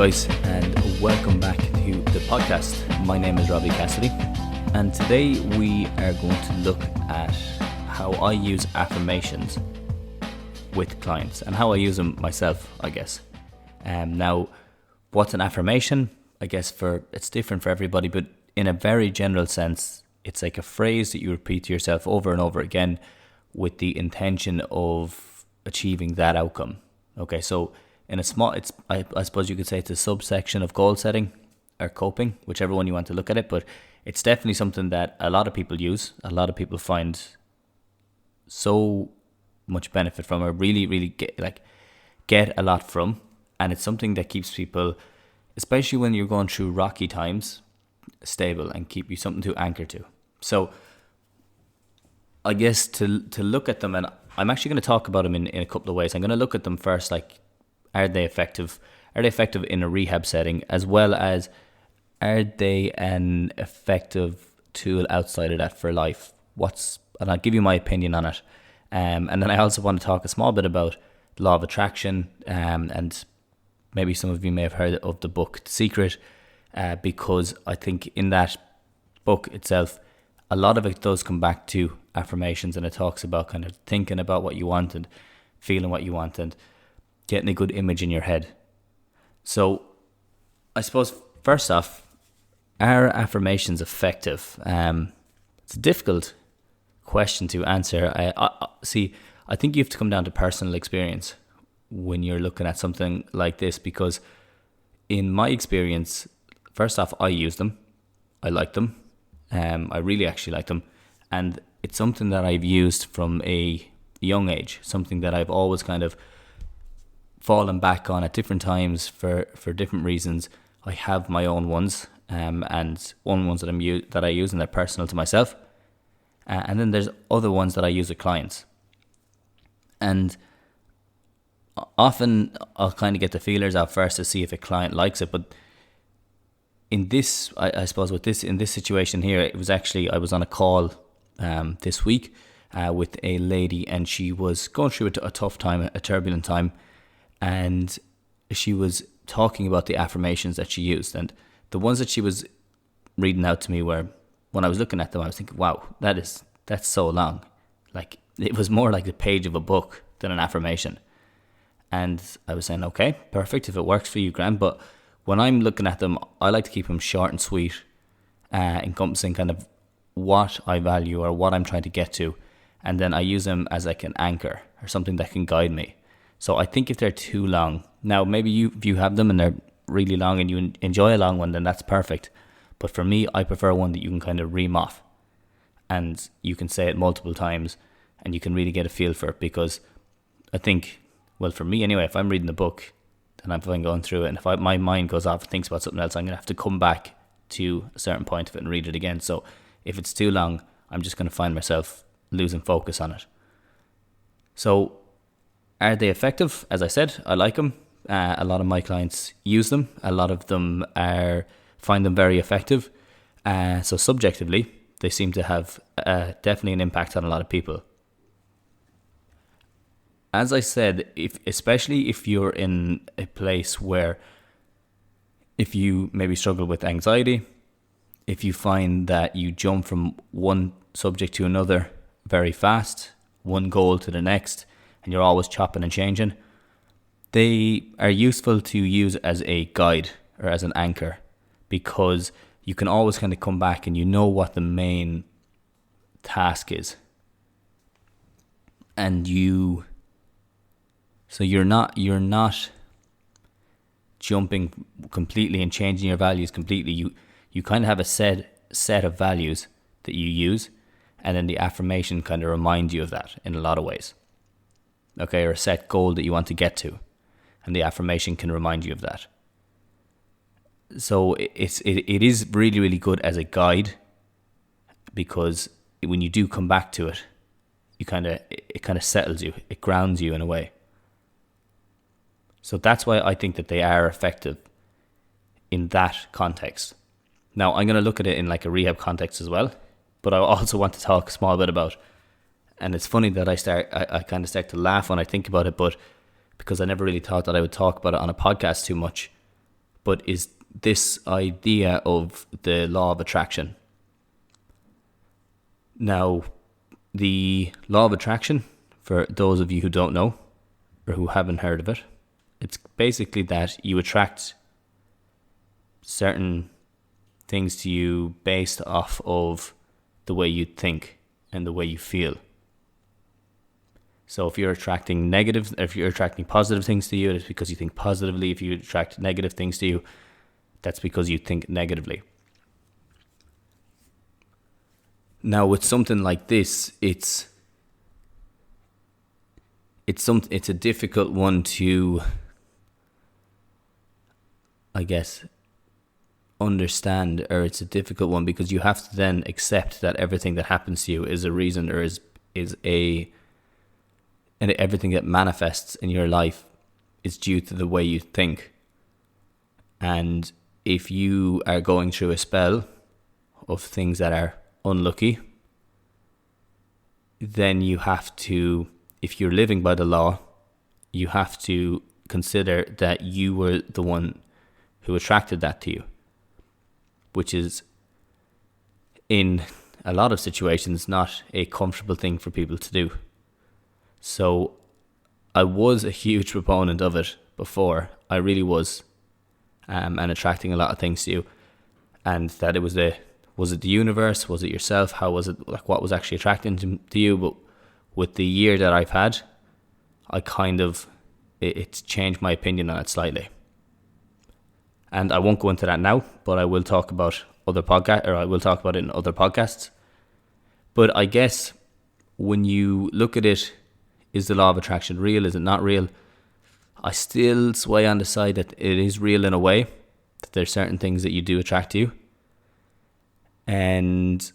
guys, and welcome back to the podcast. My name is Robbie Cassidy, and today we are going to look at how I use affirmations with clients and how I use them myself, I guess. Now, what's an affirmation? I guess it's different for everybody, but in a very general sense, it's like a phrase that you repeat to yourself over and over again with the intention of achieving that outcome. Okay, so in a small, I suppose you could say it's a subsection of goal setting or coping, whichever one you want to look at it, but it's definitely something that a lot of people use, a lot of people find so much benefit from, or really get a lot from, and it's something that keeps people, especially when you're going through rocky times, stable and keep you something to anchor to. So I guess to look at them, and I'm actually going to talk about them in a couple of ways. I'm going to look at them first, like, are they effective? Are they effective in a rehab setting, as well as are they an effective tool outside of that for life? And I'll give you my opinion on it. And then I also want to talk a small bit about law of attraction, and maybe some of you may have heard of the book The Secret, because I think in that book itself, a lot of it does come back to affirmations, and it talks about kind of thinking about what you want and feeling what you want and getting a good image in your head. So I suppose first off, are affirmations effective? It's a difficult question to answer. I think you have to come down to personal experience when you're looking at something like this, because in my experience, first off, I use them. I like them. I really actually like them. And it's something that I've used from a young age, something that I've always kind of fallen back on at different times for different reasons. I have my own ones, and ones that I use, and they're personal to myself. And then there's other ones that I use with clients. And often I'll kind of get the feelers out first to see if a client likes it. But in this, I suppose in this situation here, it was actually, I was on a call this week with a lady, and she was going through a tough time, a turbulent time. And she was talking about the affirmations that she used. And the ones that she was reading out to me were, when I was looking at them, I was thinking, wow, that's so long. Like, it was more like the page of a book than an affirmation. And I was saying, okay, perfect. If it works for you, grand. But when I'm looking at them, I like to keep them short and sweet, encompassing kind of what I value or what I'm trying to get to. And then I use them as like an anchor or something that can guide me. So I think if they're too long, now maybe if you have them and they're really long and you enjoy a long one, then that's perfect. But for me, I prefer one that you can kind of ream off and you can say it multiple times and you can really get a feel for it. Because I think, well, for me anyway, if I'm reading the book and I'm going through it, and if my mind goes off and thinks about something else, I'm going to have to come back to a certain point of it and read it again. So if it's too long, I'm just going to find myself losing focus on it. So are they effective? As I said, I like them. A lot of my clients use them. A lot of them find them very effective. So subjectively, they seem to have definitely an impact on a lot of people. As I said, especially if you're in a place where, if you maybe struggle with anxiety, if you find that you jump from one subject to another very fast, one goal to the next, and you're always chopping and changing, they are useful to use as a guide or as an anchor, because you can always kind of come back and you know what the main task is. And you're not jumping completely and changing your values completely. You kind of have a set of values that you use, and then the affirmation kind of reminds you of that in a lot of ways. Okay, or a set goal that you want to get to, and the affirmation can remind you of that. So it is really, really good as a guide, because when you do come back to it, it kind of settles you, it grounds you in a way. So that's why I think that they are effective in that context. Now, I'm going to look at it in like a rehab context as well, but I also want to talk a small bit about, and it's funny that I kind of start to laugh when I think about it, but because I never really thought that I would talk about it on a podcast too much. but is this idea of the law of attraction. Now, the law of attraction, for those of you who don't know or who haven't heard of it, it's basically that you attract certain things to you based off of the way you think and the way you feel. So if you're attracting positive things to you, it's because you think positively. If you attract negative things to you, that's because you think negatively. Now, with something like this, it's a difficult one to, I guess, understand, or it's a difficult one because you have to then accept that everything that happens to you is a reason, or and everything that manifests in your life is due to the way you think. And if you are going through a spell of things that are unlucky, then you have to, if you're living by the law, you have to consider that you were the one who attracted that to you, which is, in a lot of situations, not a comfortable thing for people to do. So I was a huge proponent of it before. I really was, and attracting a lot of things to you, and that it was was it the universe? Was it yourself? How was it, like, what was actually attracting to you? But with the year that I've had, I it's changed my opinion on it slightly. And I won't go into that now, but I will talk about I will talk about it in other podcasts. But I guess when you look at it, is the law of attraction real? Is it not real? I still sway on the side that it is real in a way, that there's certain things that you do attract to you. And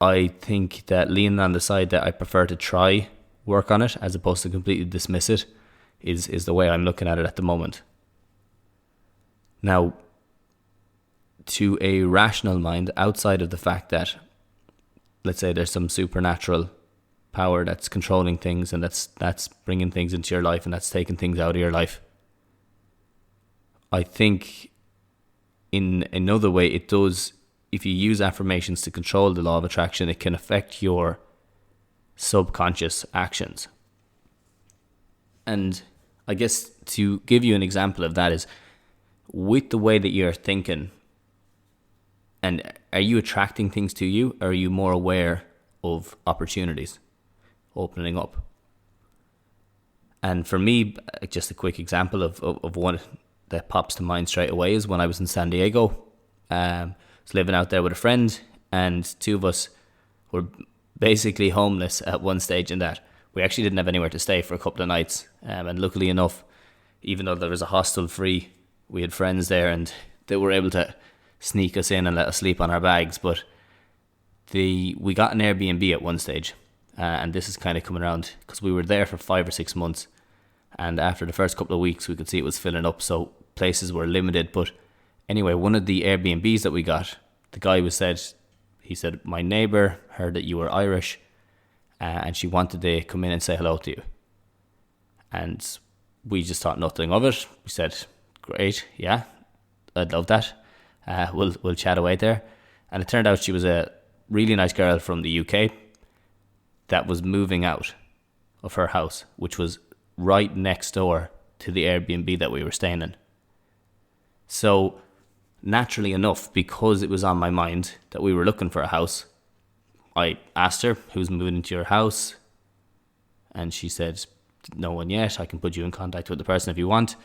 I think that leaning on the side that I prefer to try work on it as opposed to completely dismiss it is the way I'm looking at it at the moment. Now, to a rational mind, outside of the fact that, let's say, there's some supernatural power that's controlling things and that's bringing things into your life and that's taking things out of your life, I think in another way it does. If you use affirmations to control the law of attraction, it can affect your subconscious actions. And I guess to give you an example of that is, with the way that you're thinking, and are you attracting things to you, or are you more aware of opportunities opening up? And for me, just a quick example of one that pops to mind straight away is when I was in San Diego. I was living out there with a friend, and two of us were basically homeless at one stage in that we actually didn't have anywhere to stay for a couple of nights. And luckily enough, even though there was a hostel free, we had friends there and they were able to sneak us in and let us sleep on our bags. But we got an Airbnb at one stage, and this is kind of coming around because we were there for 5 or 6 months, and after the first couple of weeks we could see it was filling up, so places were limited. But anyway, one of the Airbnbs that we got, the guy he said, my neighbour heard that you were Irish, and she wanted to come in and say hello to you. And we just thought nothing of it. We said, great, yeah, I'd love that. We'll chat away there. And it turned out she was a really nice girl from the UK that was moving out of her house, which was right next door to the Airbnb that we were staying in. So naturally enough, because it was on my mind that we were looking for a house, I asked her, who's moving into your house? And she said, no one yet. I can put you in contact with the person if you want.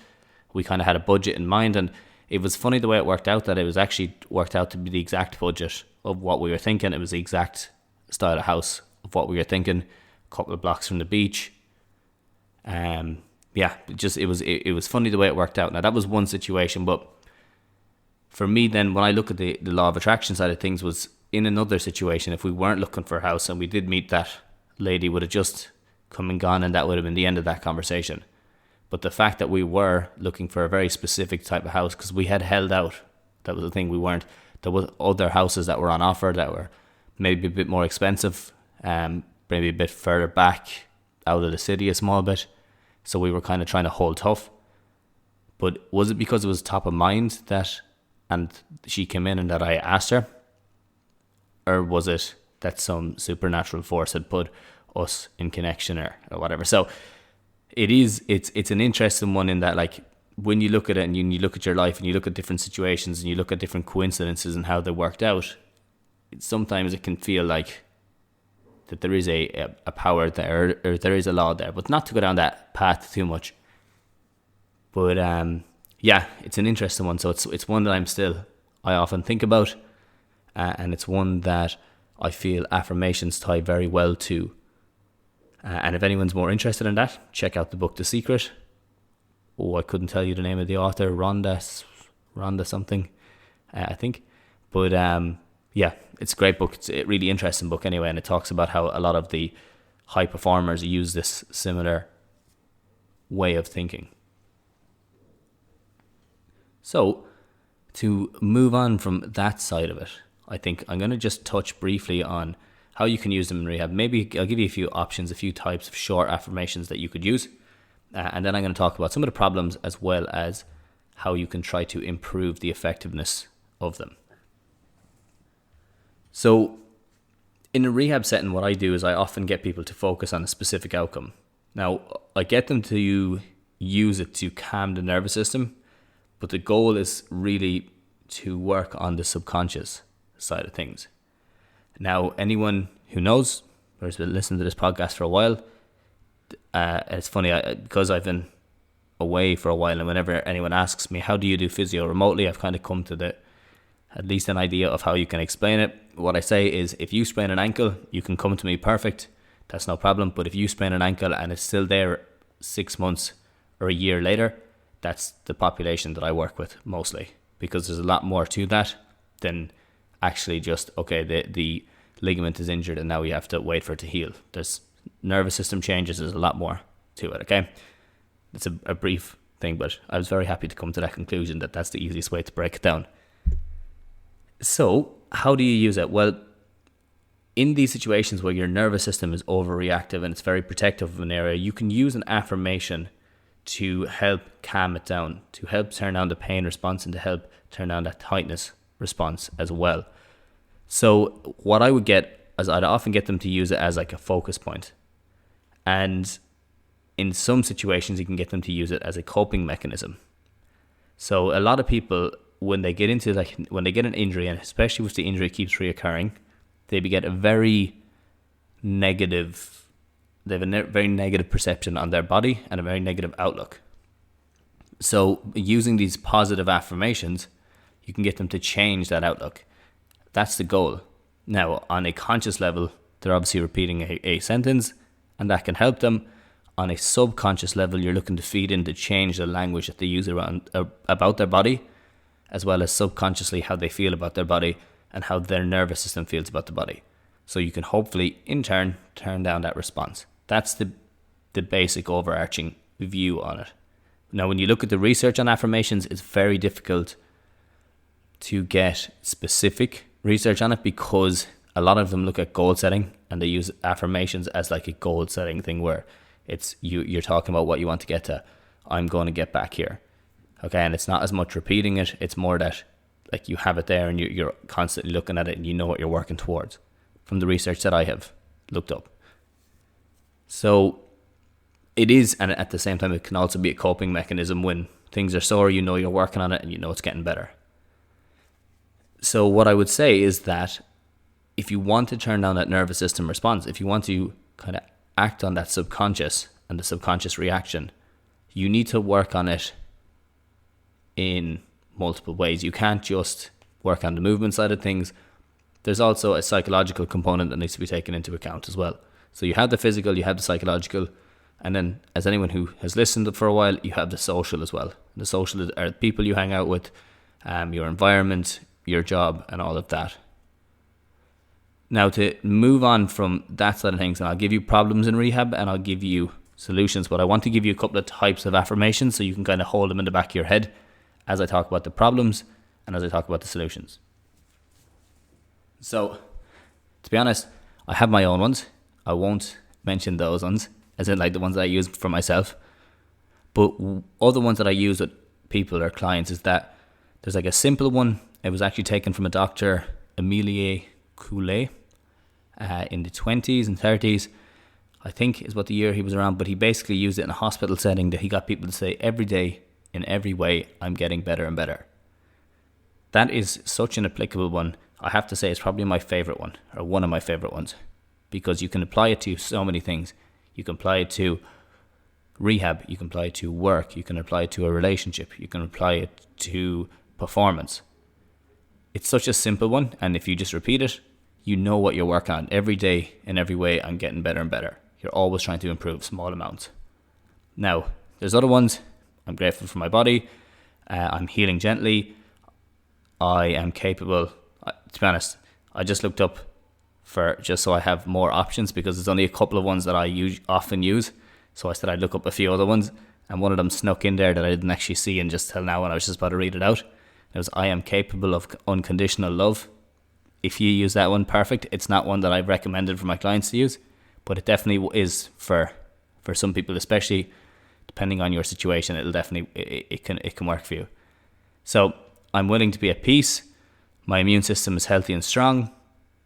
We kind of had a budget in mind, and it was funny the way it worked out, that it was actually worked out to be the exact budget of what we were thinking. It was the exact style of house of what we were thinking, a couple of blocks from the beach. It was funny the way it worked out. Now that was one situation, but for me then, when I look at the law of attraction side of things, was in another situation, if we weren't looking for a house and we did meet that lady, would have just come and gone, and that would have been the end of that conversation. But the fact that we were looking for a very specific type of house, because we had held out, that was the thing, there was other houses that were on offer that were maybe a bit more expensive, maybe a bit further back out of the city a small bit, so we were kind of trying to hold tough. But was it because it was top of mind and she came in and that I asked her? Or was it that some supernatural force had put us in connection or whatever? So it's an interesting one in that, like, when you look at it and you look at your life and you look at different situations and you look at different coincidences and how they worked out, sometimes it can feel like that there is a power there, or there is a law there, but not to go down that path too much. But yeah, it's an interesting one. So it's one that I often think about, and it's one that I feel affirmations tie very well to. And if anyone's more interested in that, check out the book The Secret. I couldn't tell you the name of the author, Rhonda something, I think. But yeah, it's a great book. It's a really interesting book anyway, and it talks about how a lot of the high performers use this similar way of thinking. So, to move on from that side of it, I think I'm going to just touch briefly on how you can use them in rehab. Maybe I'll give you a few options, a few types of short affirmations that you could use. And then I'm going to talk about some of the problems as well as how you can try to improve the effectiveness of them. So in a rehab setting, what I do is I often get people to focus on a specific outcome. Now, I get them to use it to calm the nervous system, but the goal is really to work on the subconscious side of things. Now, anyone who knows or has been listening to this podcast for a while, it's funny, because I've been away for a while, and whenever anyone asks me, how do you do physio remotely, I've kind of come to at least an idea of how you can explain it. What I say is, if you sprain an ankle, you can come to me perfect. That's no problem. But if you sprain an ankle and it's still there 6 months or a year later, that's the population that I work with mostly, because there's a lot more to that than actually just, okay, the ligament is injured and now we have to wait for it to heal. There's nervous system changes. There's a lot more to it, okay? It's a brief thing, but I was very happy to come to that conclusion that that's the easiest way to break it down. So how do you use it? Well, in these situations where your nervous system is overreactive and it's very protective of an area, you can use an affirmation to help calm it down, to help turn down the pain response, and to help turn down that tightness response as well. So what I would get is I'd often get them to use it as like a focus point. And in some situations, you can get them to use it as a coping mechanism. So a lot of people, when they get an injury, and especially if the injury keeps reoccurring, they get a very negative perception on their body and a very negative outlook. So using these positive affirmations, you can get them to change that outlook. That's the goal. Now, on a conscious level, they're obviously repeating a sentence, and that can help them. On a subconscious level, you're looking to feed in to change the language that they use about their body, as well as subconsciously how they feel about their body and how their nervous system feels about the body. So you can hopefully, in turn, turn down that response. That's the basic overarching view on it. Now, when you look at the research on affirmations, it's very difficult to get specific research on it, because a lot of them look at goal setting and they use affirmations as like a goal setting thing, where it's you're talking about what you want to get to. I'm going to get back here. Okay, and it's not as much repeating it. It's more that like you have it there and you're constantly looking at it and you know what you're working towards from the research that I have looked up. So it is, and at the same time, it can also be a coping mechanism. When things are sore, you know you're working on it and you know it's getting better. So what I would say is that if you want to turn down that nervous system response, if you want to kind of act on that subconscious and the subconscious reaction, you need to work on it in multiple ways. You can't just work on the movement side of things. There's also a psychological component that needs to be taken into account as well. So you have the physical, you have the psychological, and then, as anyone who has listened for a while, you have the social as well. The social are the people you hang out with, your environment, your job, and all of that. Now, to move on from that side of things, and I'll give you problems in rehab and I'll give you solutions, but I want to give you a couple of types of affirmations so you can kind of hold them in the back of your head as I talk about the problems and as I talk about the solutions. So, to be honest, I have my own ones. I won't mention those ones, as in like the ones that I use for myself. But other ones that I use with people or clients is that there's like a simple one. It was actually taken from a doctor, Emilie Coulet, in the 20s and 30s, I think is what the year he was around. But he basically used it in a hospital setting, that he got people to say every day, in every way, I'm getting better and better. That is such an applicable one. I have to say it's probably my favorite one, or one of my favorite ones, because you can apply it to so many things. You can apply it to rehab, you can apply it to work, you can apply it to a relationship, you can apply it to performance. It's such a simple one, and if you just repeat it, you know what you're working on. Every day, in every way, I'm getting better and better. You're always trying to improve small amounts. Now, there's other ones. I'm grateful for my body. I'm healing gently. I am capable. To be honest, I just looked up for just so I have more options, because there's only a couple of ones that I often use. So I said I'd look up a few other ones, and one of them snuck in there that I didn't actually see and just till now when I was just about to read it out. It was, I am capable of unconditional love. If you use that one, perfect. It's not one that I've recommended for my clients to use, but it definitely is for some people, especially depending on your situation. It'll definitely, it can work for you. So I'm willing to be at peace. My immune system is healthy and strong.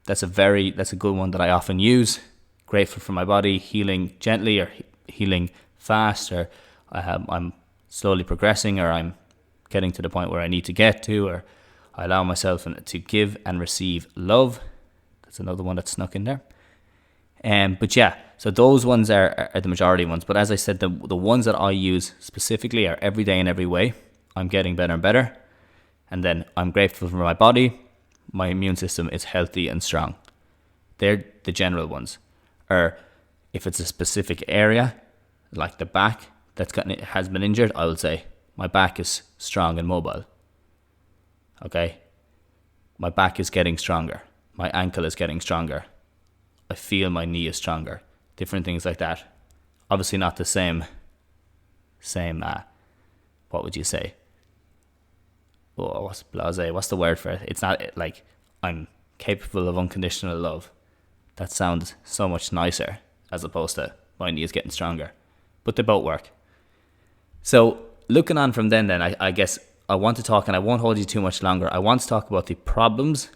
That's a good one that I often use. Grateful for my body, healing gently or healing fast, or I'm slowly progressing, or I'm getting to the point where I need to get to, or I allow myself to give and receive love. That's another one that's snuck in there. But yeah, so those ones are the majority ones. But as I said, the ones that I use specifically are every day in every way. I'm getting better and better. And then I'm grateful for my body. My immune system is healthy and strong. They're the general ones. Or if it's a specific area, like the back has been injured, I would say my back is strong and mobile. Okay? My back is getting stronger. My ankle is getting stronger. I feel my knee is stronger. Different things like that. Obviously not the same, what would you say? Oh, what's blasé? What's the word for it? It's not like I'm capable of unconditional love. That sounds so much nicer as opposed to my knee is getting stronger. But they both work. So looking on from then I guess I want to talk, and I won't hold you too much longer. I want to talk about the problems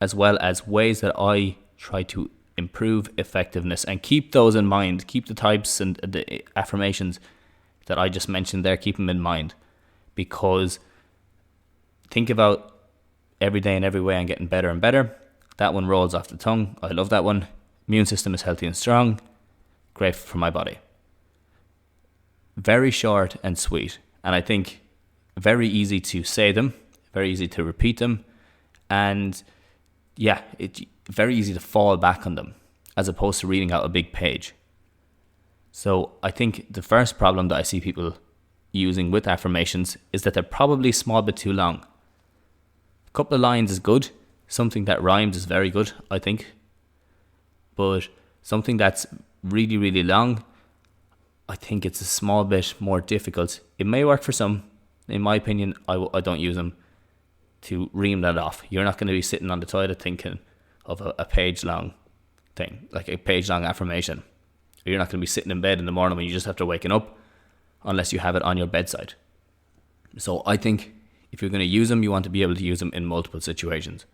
as well as ways that I try to improve effectiveness, and keep those in mind. Keep the types and the affirmations that I just mentioned there, keep them in mind, because think about every day in every way I'm getting better and better. That one rolls off the tongue. I love that one. Immune system is healthy and strong. Grateful for my body. Very short and sweet, and I think very easy to say them, very easy to repeat them, and yeah, it's very easy to fall back on them as opposed to reading out a big page. So I think the first problem that I see people using with affirmations is that they're probably a small bit too long. A couple of lines is good. Something that rhymes is very good, I think. But something that's really, really long, I think it's a small bit more difficult. It may work for some. In my opinion, I don't use them to ream that off. You're not going to be sitting on the toilet thinking of a page-long thing, like a page-long affirmation. You're not going to be sitting in bed in the morning when you just have to waking up, unless you have it on your bedside. So I think if you're going to use them, you want to be able to use them in multiple situations.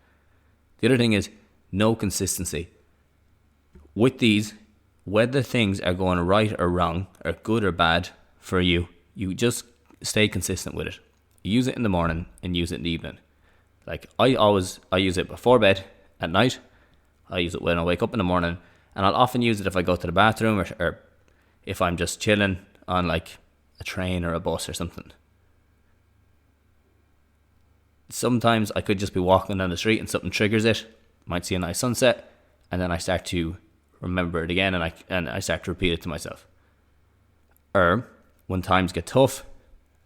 The other thing is no consistency. With these, whether things are going right or wrong, or good or bad for you, you just stay consistent with it. You use it in the morning and use it in the evening. Like I use it before bed at night. I use it when I wake up in the morning, and I'll often use it if I go to the bathroom or if I'm just chilling on like a train or a bus or something. Sometimes I could just be walking down the street and something triggers it. Might see a nice sunset, and then I start to remember it again, and I start to repeat it to myself. Or when times get tough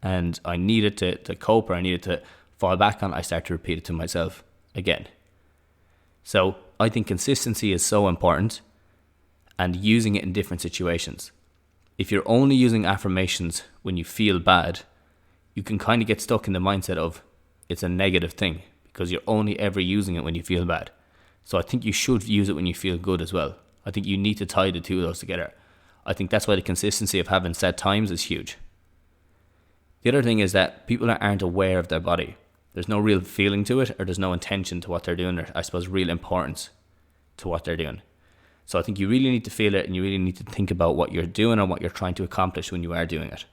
and I need it to cope, or I need it to fall back on, I start to repeat it to myself again. So I think consistency is so important, and using it in different situations. If you're only using affirmations when you feel bad, you can kind of get stuck in the mindset of it's a negative thing, because you're only ever using it when you feel bad. So I think you should use it when you feel good as well. I think you need to tie the two of those together. I think that's why the consistency of having set times is huge. The other thing is that people aren't aware of their body. There's no real feeling to it, or there's no intention to what they're doing, or I suppose real importance to what they're doing. So I think you really need to feel it, and you really need to think about what you're doing and what you're trying to accomplish when you are doing it.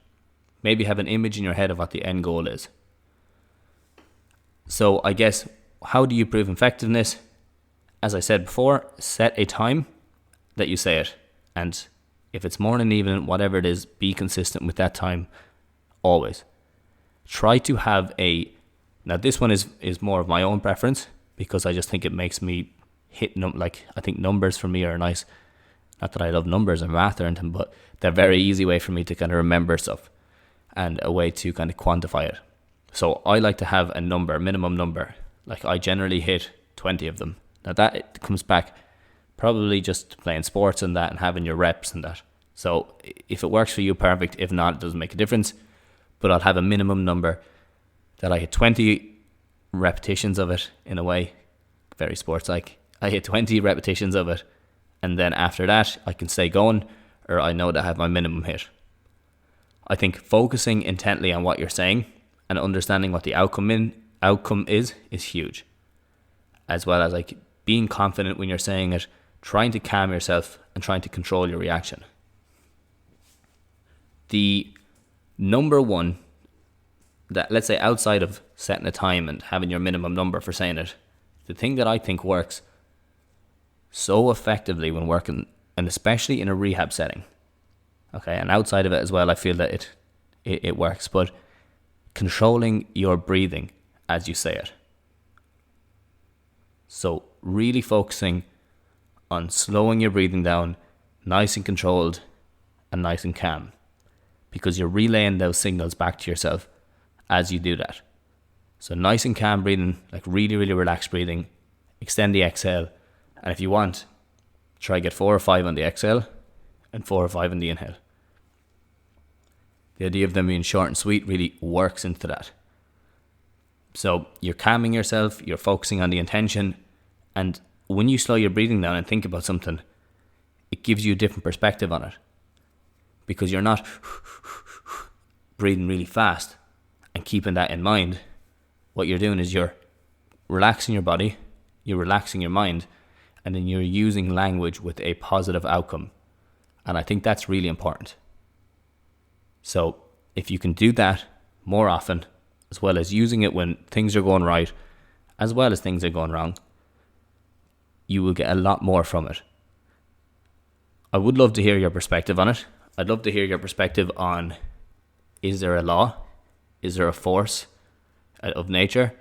Maybe have an image in your head of what the end goal is. So I guess, how do you prove effectiveness? As I said before, set a time that you say it. And if it's morning, evening, whatever it is, be consistent with that time always. Try to have now this one is more of my own preference, because I just think it makes me hit, I think numbers for me are nice. Not that I love numbers or math or anything, but they're a very easy way for me to kind of remember stuff and a way to kind of quantify it. So I like to have a minimum number. Like I generally hit 20 of them. Now that it comes back probably just playing sports and that and having your reps and that. So if it works for you, perfect. If not, it doesn't make a difference. But I'll have a minimum number that I hit 20 repetitions of it in a way. Very sports-like. I hit 20 repetitions of it. And then after that, I can stay going, or I know that I have my minimum hit. I think focusing intently on what you're saying and understanding what the outcome is huge. As well as like being confident when you're saying it, trying to calm yourself and trying to control your reaction. The number one, that let's say outside of setting a time and having your minimum number for saying it, the thing that I think works so effectively when working, and especially in a rehab setting, okay, and outside of it as well, I feel that it works, but controlling your breathing as you say it. So really focusing on slowing your breathing down, nice and controlled and nice and calm, because you're relaying those signals back to yourself as you do that. So nice and calm breathing, like really, really relaxed breathing, extend the exhale, and if you want, try get 4 or 5 on the exhale and 4 or 5 on the inhale. The idea of them being short and sweet really works into that. So you're calming yourself, you're focusing on the intention, and when you slow your breathing down and think about something, it gives you a different perspective on it, because you're not breathing really fast and keeping that in mind. What you're doing is you're relaxing your body, you're relaxing your mind, and then you're using language with a positive outcome. And I think that's really important. So if you can do that more often, as well as using it when things are going right, as well as things are going wrong, you will get a lot more from it. I would love to hear your perspective on it. I'd love to hear your perspective on, is there a law? Is there a force of nature?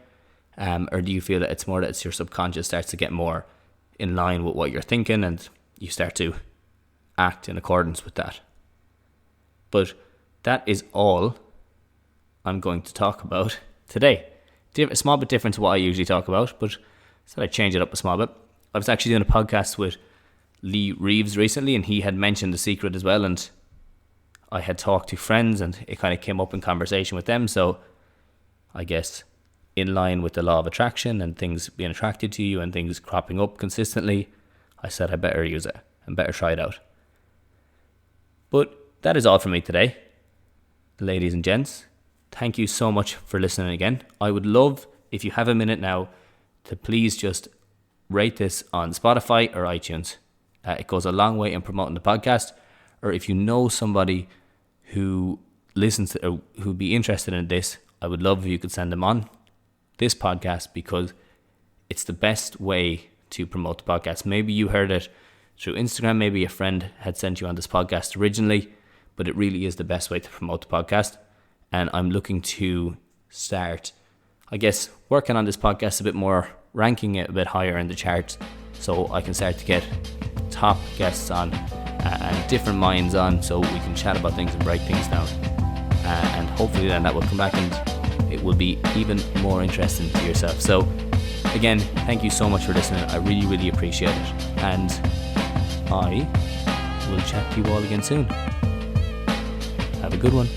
Or do you feel that it's more that it's your subconscious starts to get more in line with what you're thinking and you start to act in accordance with that? But that is all I'm going to talk about today. A small bit different to what I usually talk about, but I said I'd change it up a small bit. I was actually doing a podcast with Lee Reeves recently, and he had mentioned The Secret as well, and I had talked to friends and it kind of came up in conversation with them. So I guess in line with the law of attraction and things being attracted to you and things cropping up consistently, I said I better use it and better try it out. But that is all for me today, ladies and gents. Thank you so much for listening again. I would love, if you have a minute now, to please just rate this on Spotify or iTunes. It goes a long way in promoting the podcast. Or if you know somebody who listens to, or who'd be interested in this, I would love if you could send them on this podcast, because it's the best way to promote the podcast. Maybe you heard it through Instagram, maybe a friend had sent you on this podcast originally, but it really is the best way to promote the podcast. And I'm looking to start, I guess, working on this podcast a bit more, ranking it a bit higher in the charts, so I can start to get top guests on and different minds on, so we can chat about things and break things down. And hopefully then that will come back and it will be even more interesting to yourself. So again, thank you so much for listening. I really, really appreciate it. And I will chat to you all again soon. Have a good one.